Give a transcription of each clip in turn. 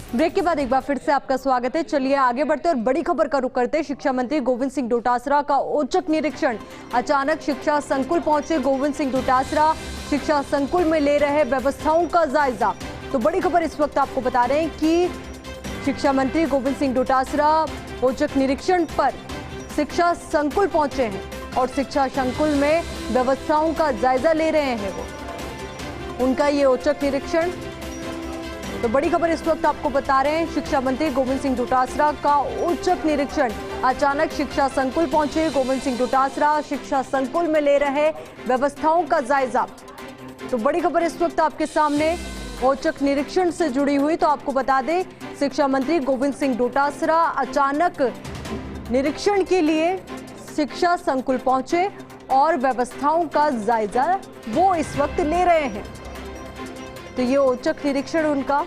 Break के बाद एक बार फिर से आपका स्वागत है। चलिए आगे बढ़ते और बड़ी खबर का रुख करते हैं। शिक्षा मंत्री गोविंद सिंह डोटासरा का औचक निरीक्षण। अचानक शिक्षा संकुल पहुंचे गोविंद सिंह डोटासरा, शिक्षा संकुल में ले रहे व्यवस्थाओं का जायजा। तो बड़ी खबर इस वक्त आपको बता रहे हैं कि शिक्षा मंत्री गोविंद सिंह डोटासरा औचक निरीक्षण पर शिक्षा संकुल पहुंचे हैं और शिक्षा संकुल में व्यवस्थाओं का जायजा ले रहे हैं वो। उनका ये औचक निरीक्षण, तो बड़ी खबर इस वक्त आपको बता रहे हैं। शिक्षा मंत्री गोविंद सिंह डोटासरा का औचक निरीक्षण। अचानक शिक्षा संकुल पहुंचे गोविंद सिंह डोटासरा, शिक्षा संकुल में ले रहे व्यवस्थाओं का जायजा। तो बड़ी खबर इस वक्त आपके सामने औचक निरीक्षण से जुड़ी हुई। तो आपको बता दें, शिक्षा मंत्री गोविंद सिंह डोटासरा अचानक निरीक्षण के लिए शिक्षा संकुल पहुंचे और व्यवस्थाओं का जायजा वो इस वक्त ले रहे हैं। तो ये औचक निरीक्षण उनका,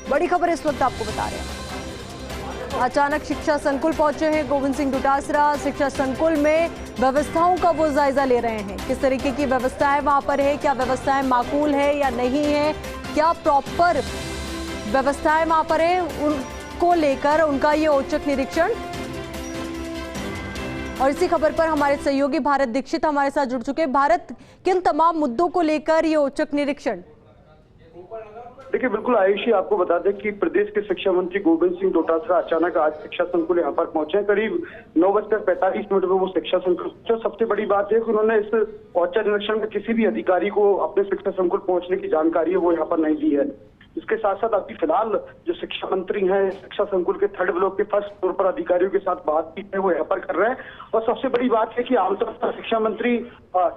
बड़ी खबर इस वक्त आपको बता रहे हैं। अचानक शिक्षा संकुल पहुंचे हैं गोविंद सिंह डोटासरा, शिक्षा संकुल में व्यवस्थाओं का वो जायजा ले रहे हैं। किस तरीके की व्यवस्थाएं वहां पर है, क्या व्यवस्थाएं माकूल है या नहीं है, क्या प्रॉपर व्यवस्थाएं वहां पर है, उनको लेकर उनका ये औचक निरीक्षण। और इसी खबर पर हमारे सहयोगी भारत दीक्षित हमारे साथ जुड़ चुके हैं। भारत, किन तमाम मुद्दों को लेकर ये औचक निरीक्षण? देखिए, बिल्कुल आयुषी, आपको बता दें कि प्रदेश के शिक्षा मंत्री गोविंद सिंह डोटासरा अचानक आज शिक्षा संकुल यहाँ पर पहुंचे। करीब 9:45 में वो शिक्षा संकुल। तो सबसे बड़ी बात है कि उन्होंने इस औचक निरीक्षण में किसी भी अधिकारी को अपने शिक्षा संकुल पहुंचने की जानकारी है वो यहाँ पर नहीं दी है। इसके साथ साथ अभी फिलहाल जो शिक्षा मंत्री हैं शिक्षा संकुल के 3rd ब्लॉक के फर्स्ट फ्लोर पर अधिकारियों के साथ बातचीत है वो यहाँ पर कर रहे हैं। और सबसे बड़ी बात है कि आमतौर पर शिक्षा मंत्री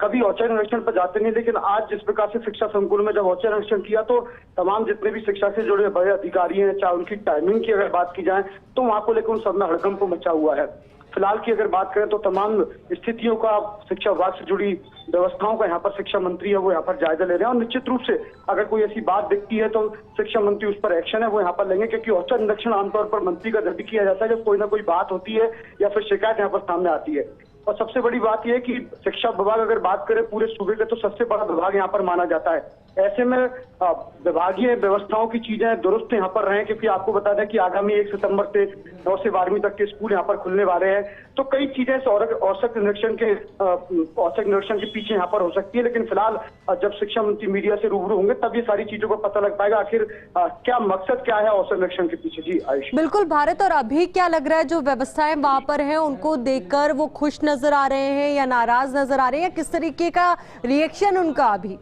कभी औचक निरीक्षण पर जाते नहीं, लेकिन आज जिस प्रकार से शिक्षा संकुल में जब औचक निरीक्षण किया तो तमाम जितने भी शिक्षा से जुड़े बड़े अधिकारी हैं, चाहे उनकी टाइमिंग की अगर बात की जाए तो वहां को लेकर उन सब में हड़कंप मचा हुआ है। फिलहाल की अगर बात करें तो तमाम स्थितियों का, शिक्षा विभाग से जुड़ी व्यवस्थाओं का यहाँ पर शिक्षा मंत्री है वो यहाँ पर जायजा ले रहे हैं। और निश्चित रूप से अगर कोई ऐसी बात दिखती है तो शिक्षा मंत्री उस पर एक्शन है वो यहाँ पर लेंगे, क्योंकि औचक निरीक्षण आमतौर पर मंत्री का जब भी किया जाता है जब कोई ना कोई बात होती है या फिर शिकायत यहाँ पर सामने आती है। और सबसे बड़ी बात यह है कि शिक्षा विभाग अगर बात करें पूरे सूबे के तो सबसे बड़ा विभाग यहाँ पर माना जाता है। ऐसे में विभागीय व्यवस्थाओं की चीजें दुरुस्त यहाँ पर रहे, क्योंकि आपको बता दें कि आगामी 1 सितंबर से 9 से 12वीं तक के स्कूल यहाँ पर खुलने वाले हैं। तो कई चीजें औचक निरीक्षण के पीछे यहाँ पर हो सकती है, लेकिन फिलहाल जब शिक्षा मंत्री मीडिया से रूबरू होंगे तब ये सारी चीजों का पता लग पाएगा आखिर क्या मकसद क्या है औचक निरीक्षण के पीछे। जी आयुष। बिल्कुल भारत, और अभी क्या लग रहा है जो व्यवस्थाएं वहां पर हैं उनको देखकर वो खुश नजर आ रहे हैं या नाराज नजर आ रहे हैं, या किस तरीके का रिएक्शन उनका अभी?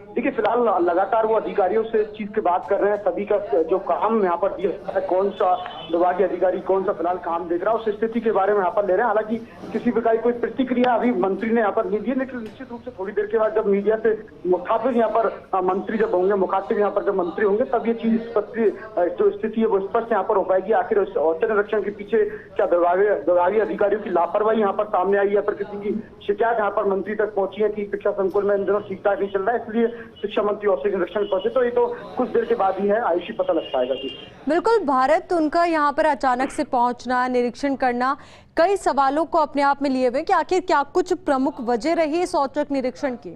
देखिए, फिलहाल लगातार वो अधिकारियों से इस चीज की बात कर रहे हैं। सभी का जो काम यहाँ पर दिया है, कौन सा विभागीय अधिकारी कौन सा फिलहाल काम देख रहा है उस स्थिति के बारे में यहाँ पर ले रहे हैं। हालांकि किसी प्रकार की कोई प्रतिक्रिया अभी मंत्री ने यहाँ पर नहीं दी है, लेकिन निश्चित रूप से थोड़ी देर के बाद जब मीडिया से मुखातिब यहाँ पर मंत्री जब होंगे, मुखातिब यहाँ पर जब मंत्री होंगे तब ये चीज जो स्थिति है वो स्पष्ट यहाँ पर हो पाएगी। आखिर औचक निरीक्षण के पीछे क्या विभागीय अधिकारियों की लापरवाही यहाँ पर सामने आई है, फिर किसी की शिकायत यहाँ पर मंत्री तक पहुंची है कि शिक्षा संकुल में इन दिनों ठीक ठाक नहीं चल रहा है इसलिए शिक्षा मंत्री औचक निरीक्षण पहुंचे। तो ये तो कुछ देर के बाद ही है आयुषी, पता लग पाएगा। जी बिल्कुल भारत, उनका यहाँ पर अचानक से पहुंचना, निरीक्षण करना कई सवालों को अपने आप में लिए हुए कि आखिर क्या कुछ प्रमुख वजह रही इस औचक निरीक्षण की?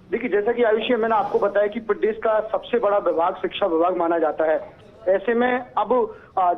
देखिए, जैसा कि आयुषी मैंने आपको बताया कि प्रदेश का सबसे बड़ा विभाग शिक्षा विभाग माना जाता है। ऐसे में अब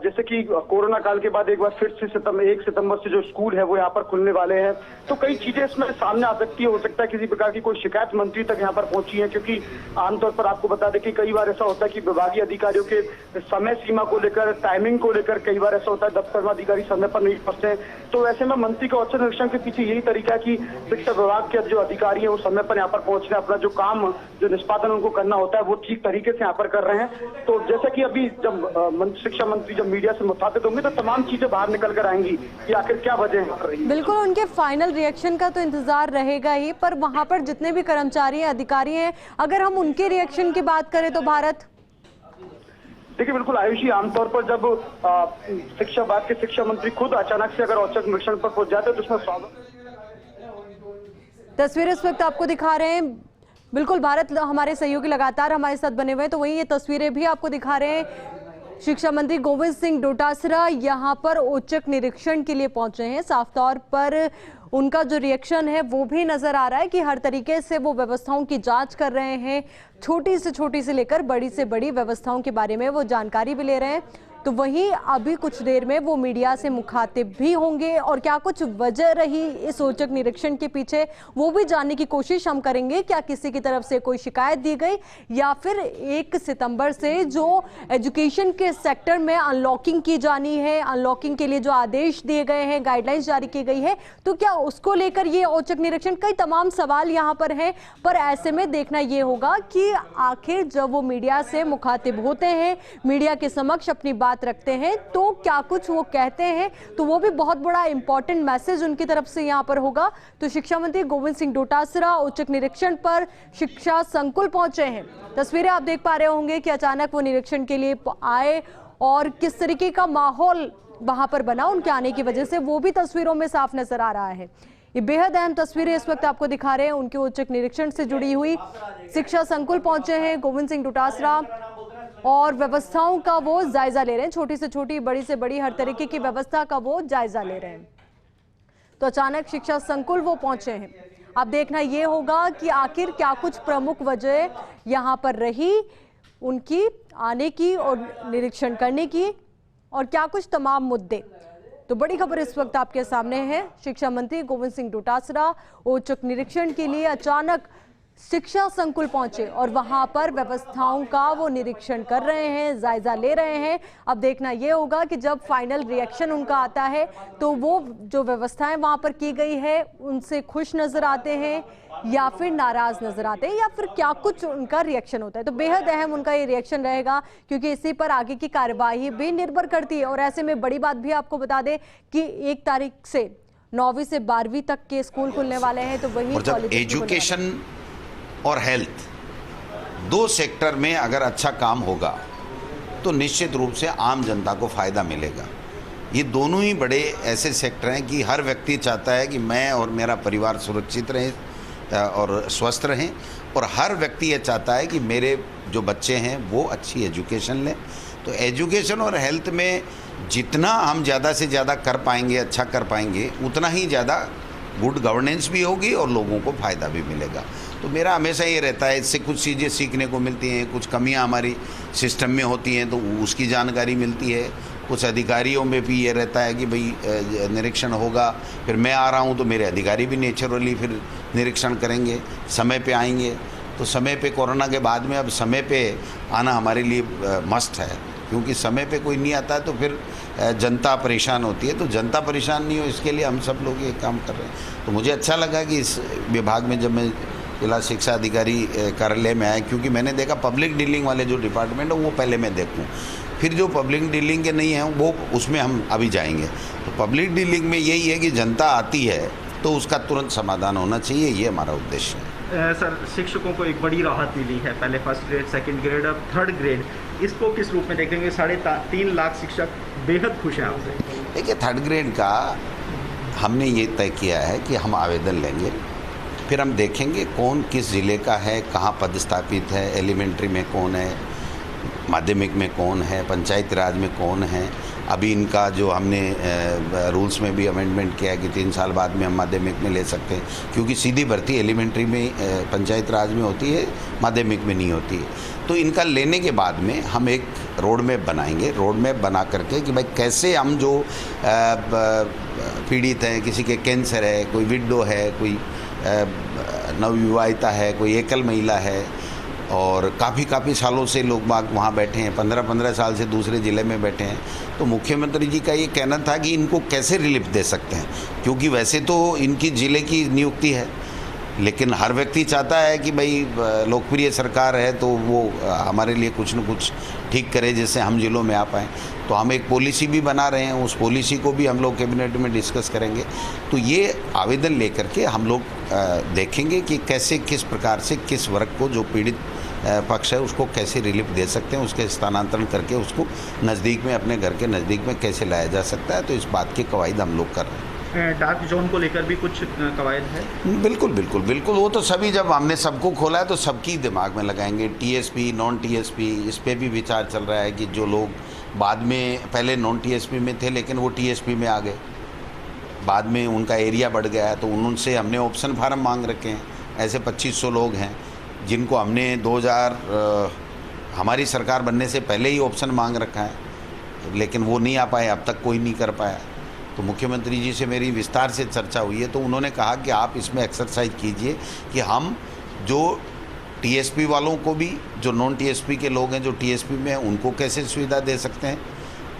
जैसे कि कोरोना काल के बाद एक बार फिर से 1 सितंबर से जो स्कूल है वो यहाँ पर खुलने वाले हैं, तो कई चीजें इसमें सामने आ सकती है। हो सकता है किसी प्रकार की कोई शिकायत मंत्री तक यहाँ पर पहुंची है, क्योंकि आमतौर पर आपको बता दें कि कई बार ऐसा होता है कि विभागीय अधिकारियों के समय सीमा को लेकर, टाइमिंग को लेकर कई बार ऐसा होता है दफ्तर में अधिकारी समय पर नहीं पहुंचते। तो ऐसे में मंत्री का औचक निरीक्षण के पीछे यही तरीका है कि शिक्षा विभाग के जो अधिकारी है वो समय पर यहाँ पर पहुंचने, अपना जो काम, जो निष्पादन उनको करना होता है वो ठीक तरीके से यहाँ पर कर रहे हैं। तो जैसा कि अभी जब शिक्षा मंत्री जब मीडिया से मुखातिब होंगे तो तमाम चीजें बाहर निकल कर आएंगी कि आखिर क्या वजह कर रही है। बिल्कुल, उनके फाइनल रिएक्शन का तो इंतजार रहेगा ही, पर वहां पर जितने भी कर्मचारी हैं, अधिकारी हैं, अगर हम उनके रिएक्शन की बात करें तो भारत। देखिए, बिल्कुल आयुषी, आमतौर पर जब शिक्षा विभाग के शिक्षा मंत्री खुद अचानक से अगर औचक निरीक्षण पर पहुंच जाते हैं तो उसमें स्वागत। तस्वीरें इस वक्त आपको दिखा रहे हैं। बिल्कुल भारत, हमारे सहयोगी लगातार हमारे साथ बने हुए हैं, तो वहीं ये तस्वीरें भी आपको दिखा रहे हैं। शिक्षा मंत्री गोविंद सिंह डोटासरा यहां पर औचक निरीक्षण के लिए पहुंचे हैं। साफ तौर पर उनका जो रिएक्शन है वो भी नजर आ रहा है कि हर तरीके से वो व्यवस्थाओं की जांच कर रहे हैं, छोटी से लेकर बड़ी से बड़ी व्यवस्थाओं के बारे में वो जानकारी भी ले रहे हैं। तो वहीं अभी कुछ देर में वो मीडिया से मुखातिब भी होंगे और क्या कुछ वजह रही इस औचक निरीक्षण के पीछे वो भी जानने की कोशिश हम करेंगे। क्या किसी की तरफ से कोई शिकायत दी गई या फिर 1 सितंबर से जो एजुकेशन के सेक्टर में अनलॉकिंग की जानी है, अनलॉकिंग के लिए जो आदेश दिए गए हैं, गाइडलाइंस जारी की गई है, तो क्या उसको लेकर ये औचक निरीक्षण, कई तमाम सवाल यहाँ पर हैं। पर ऐसे में देखना ये होगा कि आखिर जब वो मीडिया से मुखातिब होते हैं, मीडिया के समक्ष अपनी बात रखते हैं, तो क्या कुछ वो कहते हैं, तो वो भी बहुत बड़ा इंपॉर्टेंट मैसेज उनकी तरफ से यहां पर होगा। तो शिक्षा मंत्री गोविंद सिंह डोटासरा औचक निरीक्षण पर शिक्षा संकुल पहुंचे हैं। तस्वीरें आप देख पा रहे होंगे कि अचानक वो निरीक्षण के लिए आए और किस तरीके का माहौल वहां पर बना उनके आने की वजह से, वो भी तस्वीरों में साफ नजर आ रहा है। ये बेहद अहम तस्वीरें इस वक्त आपको दिखा रहे हैं उनके औचक निरीक्षण से जुड़ी हुई। शिक्षा संकुल पहुंचे हैं गोविंद सिंह डोटासरा और व्यवस्थाओं का वो जायजा ले रहे हैं, छोटी से छोटी, बड़ी से बड़ी, हर तरीके की व्यवस्था का वो जायजा ले रहे हैं। तो अचानक शिक्षा संकुल वो पहुंचे हैं। अब देखना ये होगा कि आखिर क्या कुछ प्रमुख वजह यहां पर रही उनकी आने की और निरीक्षण करने की, और क्या कुछ तमाम मुद्दे। तो बड़ी खबर इस वक्त आपके सामने है। शिक्षा मंत्री गोविंद सिंह डोटासरा औचक निरीक्षण के लिए अचानक शिक्षा संकुल पहुंचे और वहां पर व्यवस्थाओं का वो निरीक्षण कर रहे हैं, जायजा ले रहे हैं। अब देखना यह होगा कि जब फाइनल रिएक्शन उनका आता है तो वो जो व्यवस्थाएं वहां पर की गई है उनसे खुश नजर आते हैं या फिर नाराज नजर आते हैं, या फिर क्या कुछ उनका रिएक्शन होता है। तो बेहद अहम उनका ये रिएक्शन रहेगा क्योंकि इसी पर आगे की कार्यवाही भी निर्भर करती है। और ऐसे में बड़ी बात भी आपको बता दें कि 1 तारीख से 9वीं से 12वीं तक के स्कूल खुलने वाले हैं। तो वही एजुकेशन और हेल्थ 2 सेक्टर में अगर अच्छा काम होगा तो निश्चित रूप से आम जनता को फ़ायदा मिलेगा। ये दोनों ही बड़े ऐसे सेक्टर हैं कि हर व्यक्ति चाहता है कि मैं और मेरा परिवार सुरक्षित रहें और स्वस्थ रहें, और हर व्यक्ति ये चाहता है कि मेरे जो बच्चे हैं वो अच्छी एजुकेशन लें। तो एजुकेशन और हेल्थ में जितना हम ज़्यादा से ज़्यादा कर पाएंगे, अच्छा कर पाएंगे, उतना ही ज़्यादा गुड गवर्नेंस भी होगी और लोगों को फ़ायदा भी मिलेगा। तो मेरा हमेशा ये रहता है, इससे कुछ चीज़ें सीखने को मिलती हैं, कुछ कमियां हमारी सिस्टम में होती हैं तो उसकी जानकारी मिलती है। कुछ अधिकारियों में भी ये रहता है कि भाई निरीक्षण होगा, फिर मैं आ रहा हूँ तो मेरे अधिकारी भी नेचुरली फिर निरीक्षण करेंगे, समय पे आएंगे। तो समय पे, कोरोना के बाद में अब समय पे आना हमारे लिए मस्ट है, क्योंकि समय पे कोई नहीं आता तो फिर जनता परेशान होती है। तो जनता परेशान नहीं हो, इसके लिए हम सब लोग ये काम कर रहे हैं। तो मुझे अच्छा लगा कि इस विभाग में जब मैं जिला शिक्षा अधिकारी कार्यालय में आया, क्योंकि मैंने देखा पब्लिक डीलिंग वाले जो डिपार्टमेंट है वो पहले मैं देखूँ, फिर जो पब्लिक डीलिंग के नहीं हैं वो उसमें हम अभी जाएंगे। तो पब्लिक डीलिंग में यही है कि जनता आती है तो उसका तुरंत समाधान होना चाहिए, ये हमारा उद्देश्य है। सर, शिक्षकों को एक बड़ी राहत मिली है, पहले 1st ग्रेड, 2nd ग्रेड, अब 3rd ग्रेड, इसको किस रूप में देखेंगे? 3.5 लाख शिक्षक बेहद खुश हैं आपसे। देखिए, 3rd ग्रेड का हमने ये तय किया है कि हम आवेदन लेंगे, फिर हम देखेंगे कौन किस ज़िले का है, कहाँ पदस्थापित है, एलिमेंट्री में कौन है, माध्यमिक में कौन है, पंचायत राज में कौन है। अभी इनका जो हमने रूल्स में भी अमेंडमेंट किया है कि 3 साल बाद में हम माध्यमिक में ले सकते हैं, क्योंकि सीधी भर्ती एलिमेंट्री में, पंचायत राज में होती है, माध्यमिक में नहीं होती है। तो इनका लेने के बाद में हम एक रोड मैप बनाएंगे, रोड मैप बना करके कि भाई कैसे हम जो पीड़ित हैं, किसी के कैंसर है, कोई विडो है, कोई नवविवाहिता है, कोई एकल महिला है, और काफ़ी सालों से लोग बाग वहाँ बैठे हैं, 15 साल से दूसरे ज़िले में बैठे हैं। तो मुख्यमंत्री जी का ये कहना था कि इनको कैसे रिलीफ दे सकते हैं, क्योंकि वैसे तो इनकी ज़िले की नियुक्ति है, लेकिन हर व्यक्ति चाहता है कि भाई लोकप्रिय सरकार है तो वो हमारे लिए कुछ न कुछ ठीक करे जिससे हम ज़िलों में आ पाएँ। तो हम एक पॉलिसी भी बना रहे हैं, उस पॉलिसी को भी हम लोग कैबिनेट में डिस्कस करेंगे। तो ये आवेदन लेकर के हम लोग देखेंगे कि कैसे, किस प्रकार से, किस वर्ग को जो पीड़ित पक्ष है उसको कैसे रिलीफ दे सकते हैं, उसके स्थानांतरण करके उसको नज़दीक में, अपने घर के नज़दीक में कैसे लाया जा सकता है। तो इस बात की कवायद हम लोग कर रहे हैं। डार्क जोन को लेकर भी कुछ कवायद है? बिल्कुल। वो तो सभी, जब हमने सबको खोला है तो सबकी दिमाग में लगाएंगे। TSP, नॉन TSP, इस पर भी विचार चल रहा है कि जो लोग बाद में पहले नॉन TSP में थे लेकिन वो TSP में आ गए, बाद में उनका एरिया बढ़ गया है तो उनसे हमने ऑप्शन फार्म मांग रखे हैं। ऐसे 2500 लोग हैं जिनको हमने 2000 हमारी सरकार बनने से पहले ही ऑप्शन मांग रखा है, लेकिन वो नहीं आ पाए, अब तक कोई नहीं कर पाया। तो मुख्यमंत्री जी से मेरी विस्तार से चर्चा हुई है, तो उन्होंने कहा कि आप इसमें एक्सरसाइज कीजिए कि हम जो टीएसपी वालों को भी, जो नॉन टीएसपी के लोग हैं जो टीएसपी में हैं, उनको कैसे सुविधा दे सकते हैं,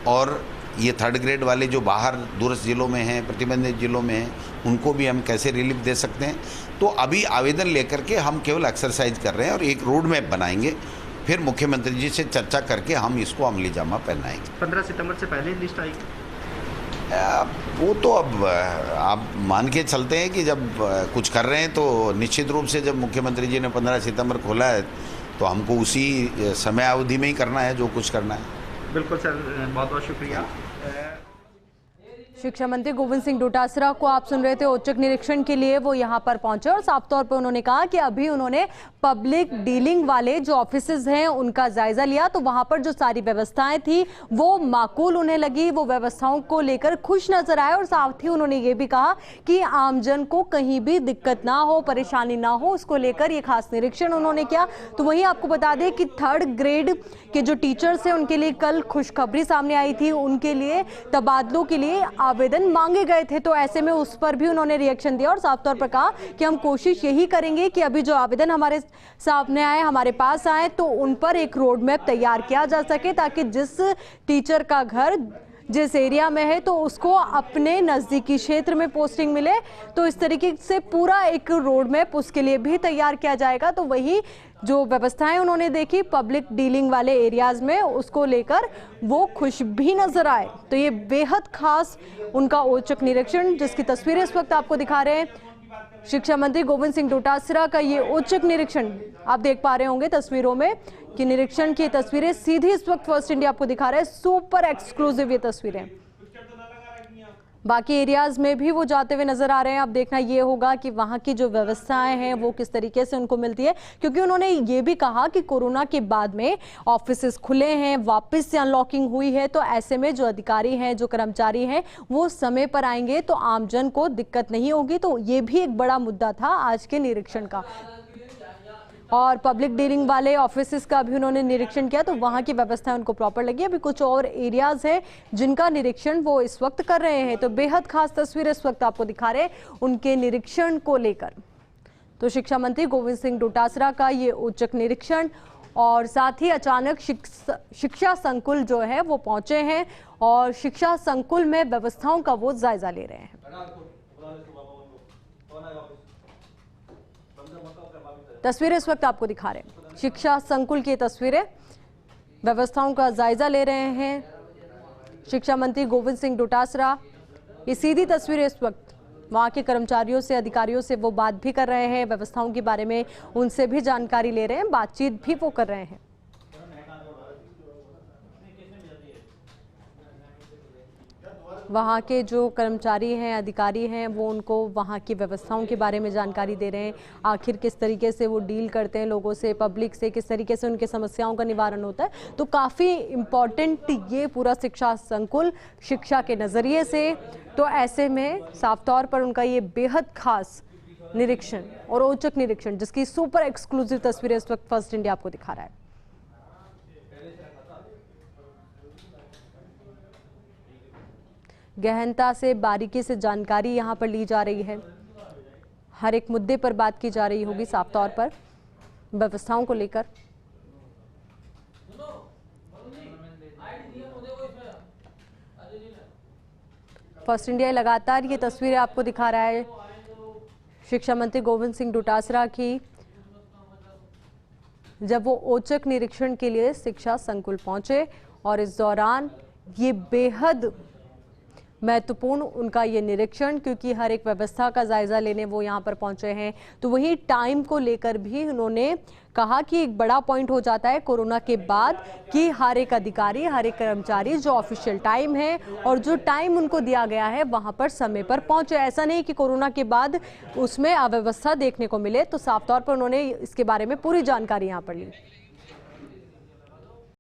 और ये 3rd ग्रेड वाले जो बाहर दूरस्थ जिलों में हैं, प्रतिबंधित जिलों में हैं, उनको भी हम कैसे रिलीफ दे सकते हैं। तो अभी आवेदन लेकर के हम केवल एक्सरसाइज कर रहे हैं और एक रोड मैप बनाएंगे, फिर मुख्यमंत्री जी से चर्चा करके हम इसको अमली जामा पहनाएंगे। 15 सितंबर से पहले लिस्ट आएगी? वो तो अब आप मान के चलते हैं कि जब कुछ कर रहे हैं तो निश्चित रूप से जब मुख्यमंत्री जी ने 15 सितंबर खोला है तो हमको उसी समय अवधि में ही करना है जो कुछ करना है। बिल्कुल सर, बहुत बहुत शुक्रिया। शिक्षा मंत्री गोविंद सिंह डोटासरा को आप सुन रहे थे। औचक निरीक्षण के लिए वो यहाँ पर पहुंचे और साफ तौर पर उन्होंने कहा कि अभी उन्होंने पब्लिक डीलिंग वाले जो ऑफिसेज हैं उनका जायजा लिया, तो वहां पर जो सारी व्यवस्थाएं थी वो माकूल उन्हें लगी, वो व्यवस्थाओं को लेकर खुश नजर आए। और साथ ही उन्होंने ये भी कहा कि आमजन को कहीं भी दिक्कत ना हो, परेशानी ना हो, उसको लेकर ये खास निरीक्षण उन्होंने किया। तो वहीं आपको बता दें कि 3rd ग्रेड के जो टीचर्स हैं उनके लिए कल खुशखबरी सामने आई थी, उनके लिए तबादलों के लिए आवेदन मांगे गए थे। तो ऐसे में उस पर भी उन्होंने रिएक्शन दिया और साफ तौर पर कहा कि हम कोशिश यही करेंगे कि अभी जो आवेदन हमारे सामने आए, हमारे पास आए, तो उन पर एक रोड मैप तैयार किया जा सके, ताकि जिस टीचर का घर जिस एरिया में है तो उसको अपने नज़दीकी क्षेत्र में पोस्टिंग मिले। तो इस तरीके से पूरा एक रोड मैप उसके लिए भी तैयार किया जाएगा। तो वही जो व्यवस्थाएं उन्होंने देखी पब्लिक डीलिंग वाले एरियाज में, उसको लेकर वो खुश भी नजर आए। तो ये बेहद खास उनका औचक निरीक्षण, जिसकी तस्वीरें इस वक्त आपको दिखा रहे हैं शिक्षा मंत्री गोविंद सिंह डोटासरा का ये औचक निरीक्षण आप देख पा रहे होंगे तस्वीरों में कि निरीक्षण की तस्वीरें सीधी इस वक्त फर्स्ट इंडिया आपको दिखा रहा है। सुपर एक्सक्लूसिव ये तस्वीरें, बाकी एरियाज में भी वो जाते हुए नजर आ रहे हैं। अब देखना ये होगा कि वहाँ की जो व्यवस्थाएं हैं वो किस तरीके से उनको मिलती है, क्योंकि उन्होंने ये भी कहा कि कोरोना के बाद में ऑफिसेस खुले हैं, वापस से अनलॉकिंग हुई है, तो ऐसे में जो अधिकारी हैं, जो कर्मचारी हैं, वो समय पर आएंगे तो आमजन को दिक्कत नहीं होगी। तो ये भी एक बड़ा मुद्दा था आज के निरीक्षण का। और पब्लिक डीलिंग वाले ऑफिसेस का भी उन्होंने निरीक्षण किया, तो वहाँ की व्यवस्था उनको प्रॉपर लगी। अभी कुछ और एरियाज हैं जिनका निरीक्षण वो इस वक्त कर रहे हैं। तो बेहद खास तस्वीर इस वक्त आपको दिखा रहे हैं उनके निरीक्षण को लेकर। तो शिक्षा मंत्री गोविंद सिंह डोटासरा का ये औचक निरीक्षण, और साथ ही अचानक शिक्षा संकुल जो है वो पहुंचे हैं और शिक्षा संकुल में व्यवस्थाओं का वो जायजा ले रहे हैं। तस्वीरें इस वक्त आपको दिखा रहे हैं शिक्षा संकुल की तस्वीरें, व्यवस्थाओं का जायजा ले रहे हैं शिक्षा मंत्री गोविंद सिंह डोटासरा। ये सीधी तस्वीरें इस वक्त वहाँ के कर्मचारियों से, अधिकारियों से वो बात भी कर रहे हैं, व्यवस्थाओं के बारे में उनसे भी जानकारी ले रहे हैं, बातचीत भी वो कर रहे हैं। वहाँ के जो कर्मचारी हैं, अधिकारी हैं, वो उनको वहाँ की व्यवस्थाओं के बारे में जानकारी दे रहे हैं, आखिर किस तरीके से वो डील करते हैं लोगों से, पब्लिक से, किस तरीके से उनके समस्याओं का निवारण होता है। तो काफ़ी इम्पॉर्टेंट ये पूरा शिक्षा संकुल शिक्षा के नज़रिए से। तो ऐसे में साफ तौर पर उनका ये बेहद खास निरीक्षण और औचक निरीक्षण, जिसकी सुपर एक्सक्लूसिव तस्वीरें इस वक्त फर्स्ट इंडिया आपको दिखा रहा है। गहनता से, बारीकी से जानकारी यहाँ पर ली जा रही है, हर एक मुद्दे पर बात की जा रही होगी साफ तौर पर व्यवस्थाओं को लेकर। फर्स्ट इंडिया लगातार ये तस्वीरें आपको दिखा रहा है शिक्षा मंत्री गोविंद सिंह डोटासरा की, जब वो औचक निरीक्षण के लिए शिक्षा संकुल पहुंचे। और इस दौरान ये बेहद महत्वपूर्ण उनका ये निरीक्षण, क्योंकि हर एक व्यवस्था का जायजा लेने वो यहाँ पर पहुंचे हैं। तो वहीं टाइम को लेकर भी उन्होंने कहा कि एक बड़ा पॉइंट हो जाता है कोरोना के बाद कि हर एक अधिकारी, हर एक कर्मचारी जो ऑफिशियल टाइम है और जो टाइम उनको दिया गया है वहाँ पर समय पर पहुंचे। ऐसा नहीं कि कोरोना के बाद उसमें अव्यवस्था देखने को मिले। तो साफ तौर पर उन्होंने इसके बारे में पूरी जानकारी यहाँ पर ली।